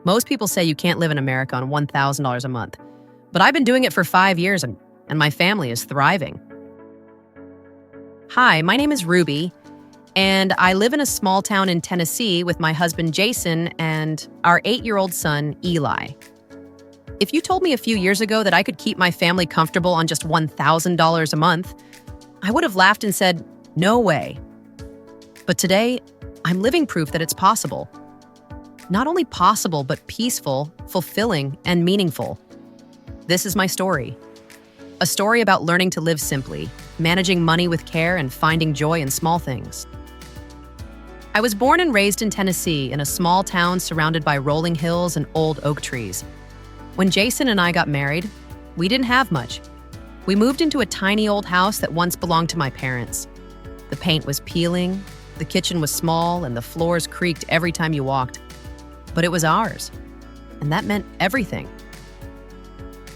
Most people say you can't live in America on $1,000 a month, but I've been doing it for 5 years and my family is thriving. Hi, my name is Ruby, and I live in a small town in Tennessee with my husband Jason and our 8-year-old son Eli. If you told me a few years ago that I could keep my family comfortable on just $1,000 a month, I would have laughed and said, no way. But today, I'm living proof that it's possible. Not only possible, but peaceful, fulfilling, and meaningful. This is my story. A story about learning to live simply, managing money with care, and finding joy in small things. I was born and raised in Tennessee in a small town surrounded by rolling hills and old oak trees. When Jason and I got married, we didn't have much. We moved into a tiny old house that once belonged to my parents. The paint was peeling, the kitchen was small, and the floors creaked every time you walked. But it was ours, and that meant everything.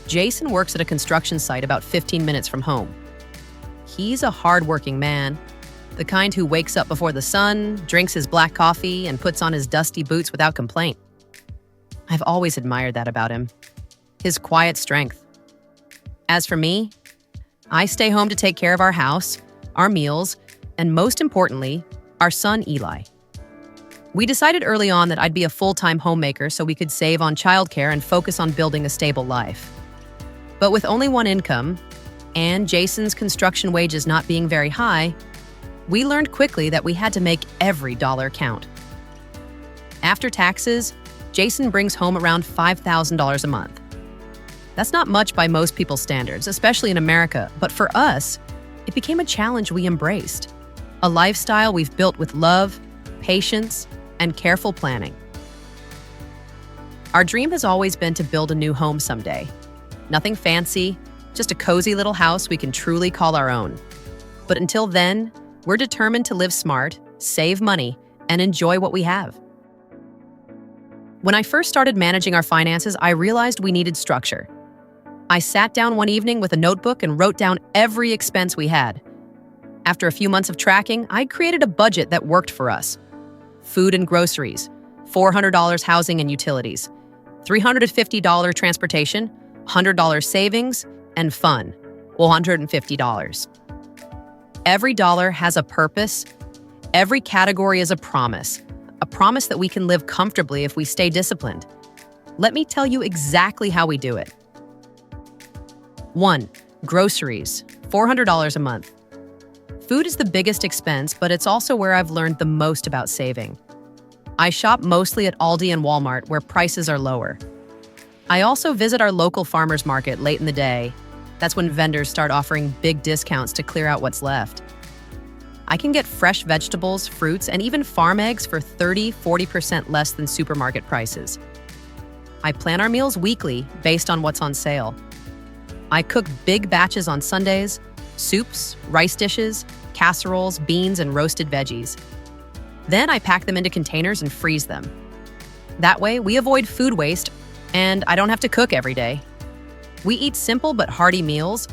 Jason works at a construction site about 15 minutes from home. He's a hardworking man, the kind who wakes up before the sun, drinks his black coffee, and puts on his dusty boots without complaint. I've always admired that about him, his quiet strength. As for me, I stay home to take care of our house, our meals, and most importantly, our son Eli. We decided early on that I'd be a full-time homemaker so we could save on childcare and focus on building a stable life. But with only one income, and Jason's construction wages not being very high, we learned quickly that we had to make every dollar count. After taxes, Jason brings home around $5,000 a month. That's not much by most people's standards, especially in America, but for us, it became a challenge we embraced. A lifestyle we've built with love, patience, and careful planning. Our dream has always been to build a new home someday. Nothing fancy, just a cozy little house we can truly call our own. But until then, we're determined to live smart, save money, and enjoy what we have. When I first started managing our finances, I realized we needed structure. I sat down one evening with a notebook and wrote down every expense we had. After a few months of tracking, I created a budget that worked for us. Food and groceries, $400 housing and utilities, $350 transportation, $100 savings, and fun, $150. Every dollar has a purpose. Every category is a promise that we can live comfortably if we stay disciplined. Let me tell you exactly how we do it. 1. Groceries, $400 a month. Food is the biggest expense, but it's also where I've learned the most about saving. I shop mostly at Aldi and Walmart, where prices are lower. I also visit our local farmers market late in the day. That's when vendors start offering big discounts to clear out what's left. I can get fresh vegetables, fruits, and even farm eggs for 30–40% less than supermarket prices. I plan our meals weekly based on what's on sale. I cook big batches on Sundays, soups, rice dishes, casseroles, beans, and roasted veggies. Then I pack them into containers and freeze them. That way, we avoid food waste, and I don't have to cook every day. We eat simple but hearty meals,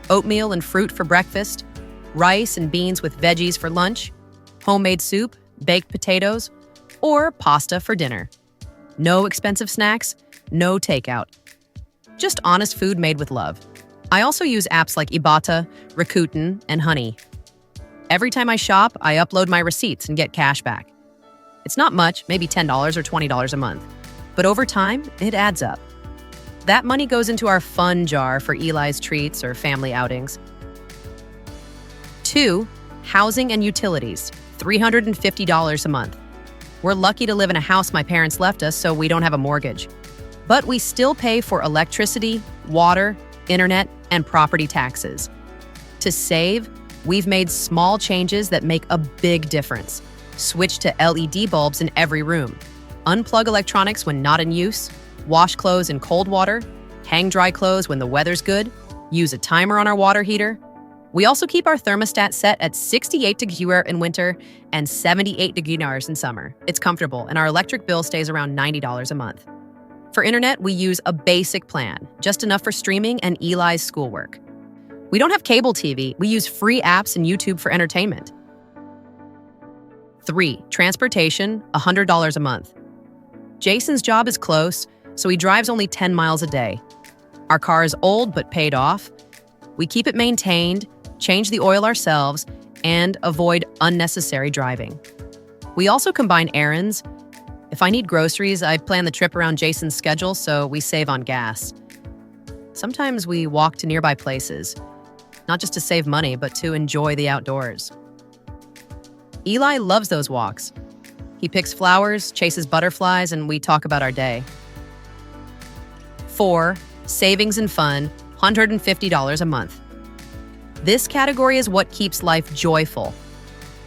oatmeal and fruit for breakfast, rice and beans with veggies for lunch, homemade soup, baked potatoes, or pasta for dinner. No expensive snacks, no takeout. Just honest food made with love. I also use apps like Ibotta, Rakuten, and Honey. Every time I shop, I upload my receipts and get cash back. It's not much, maybe $10 or $20 a month, but over time, it adds up. That money goes into our fun jar for Eli's treats or family outings. 2. Housing and utilities, $350 a month. We're lucky to live in a house my parents left us, so we don't have a mortgage. But we still pay for electricity, water, internet, and property taxes. To save, we've made small changes that make a big difference. Switch to LED bulbs in every room. Unplug electronics when not in use. Wash clothes in cold water. Hang dry clothes when the weather's good. Use a timer on our water heater. We also keep our thermostat set at 68 degrees in winter and 78 degrees in summer. It's comfortable, and our electric bill stays around $90 a month. For internet, we use a basic plan, just enough for streaming and Eli's schoolwork. We don't have cable TV. We use free apps and YouTube for entertainment. 3. Transportation, $100 a month. Jason's job is close, so he drives only 10 miles a day. Our car is old but paid off. We keep it maintained, change the oil ourselves, and avoid unnecessary driving. We also combine errands. If I need groceries, I plan the trip around Jason's schedule so we save on gas. Sometimes we walk to nearby places, not just to save money, but to enjoy the outdoors. Eli loves those walks. He picks flowers, chases butterflies, and we talk about our day. 4. Savings and fun, $150 a month. This category is what keeps life joyful.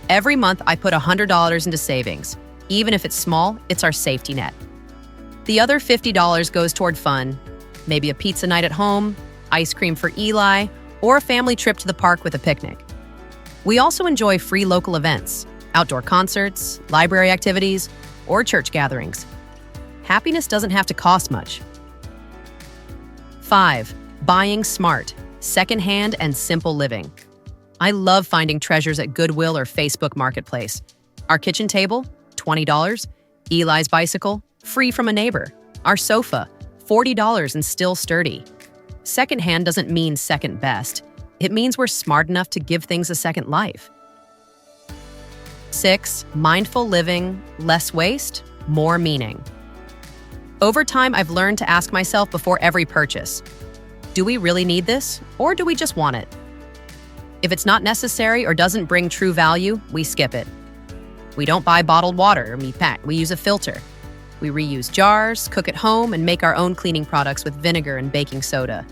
Every month, I put $100 into savings. Even if it's small, it's our safety net. The other $50 goes toward fun, maybe a pizza night at home, ice cream for Eli, or a family trip to the park with a picnic. We also enjoy free local events, outdoor concerts, library activities, or church gatherings. Happiness doesn't have to cost much. 5. Buying smart, secondhand, and simple living. I love finding treasures at Goodwill or Facebook Marketplace. Our kitchen table, $20. Eli's bicycle, free from a neighbor. Our sofa, $40 and still sturdy. Secondhand doesn't mean second best. It means we're smart enough to give things a second life. 6. Mindful living, less waste, more meaning. Over time, I've learned to ask myself before every purchase, do we really need this, or do we just want it? If it's not necessary or doesn't bring true value, we skip it. We don't buy bottled water, we use a filter. We reuse jars, cook at home, and make our own cleaning products with vinegar and baking soda.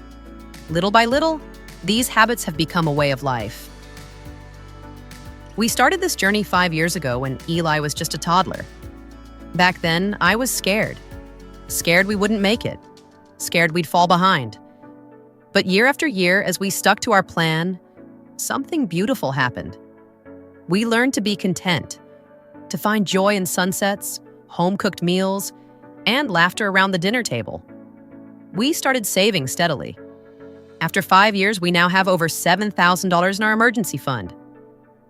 Little by little, these habits have become a way of life. We started this journey 5 years ago when Eli was just a toddler. Back then, I was scared. Scared we wouldn't make it. Scared we'd fall behind. But year after year, as we stuck to our plan, something beautiful happened. We learned to be content, to find joy in sunsets, home-cooked meals, and laughter around the dinner table. We started saving steadily. After 5 years, we now have over $7,000 in our emergency fund.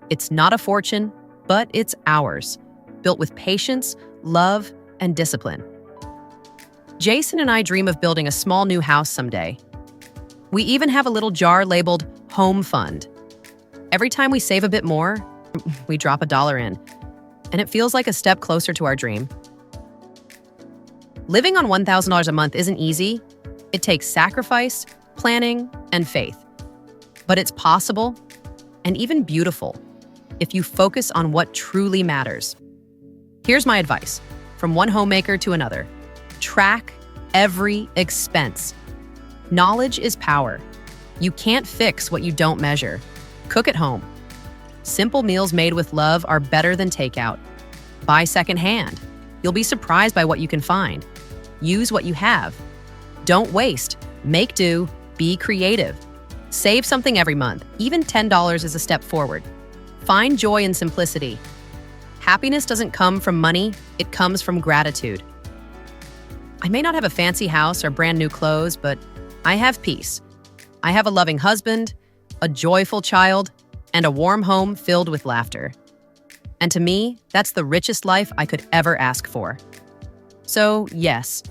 It's not a fortune, but it's ours, built with patience, love, and discipline. Jason and I dream of building a small new house someday. We even have a little jar labeled Home Fund. Every time we save a bit more, we drop $1 in, and it feels like a step closer to our dream. Living on $1,000 a month isn't easy. It takes sacrifice, planning, and faith. But it's possible, and even beautiful, if you focus on what truly matters. Here's my advice, from one homemaker to another. Track every expense. Knowledge is power. You can't fix what you don't measure. Cook at home. Simple meals made with love are better than takeout. Buy secondhand. You'll be surprised by what you can find. Use what you have. Don't waste. Make do. Be creative. Save something every month. Even $10 is a step forward. Find joy in simplicity. Happiness doesn't come from money, it comes from gratitude. I may not have a fancy house or brand new clothes, but I have peace. I have a loving husband, a joyful child, and a warm home filled with laughter. And to me, that's the richest life I could ever ask for. So, yes,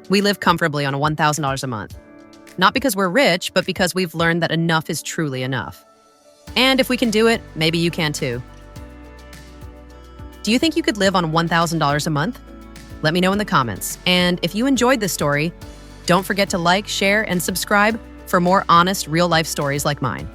we live comfortably on $1,000 a month. Not because we're rich, but because we've learned that enough is truly enough. And if we can do it, maybe you can too. Do you think you could live on $1,000 a month? Let me know in the comments. And if you enjoyed this story, don't forget to like, share, and subscribe for more honest, real-life stories like mine.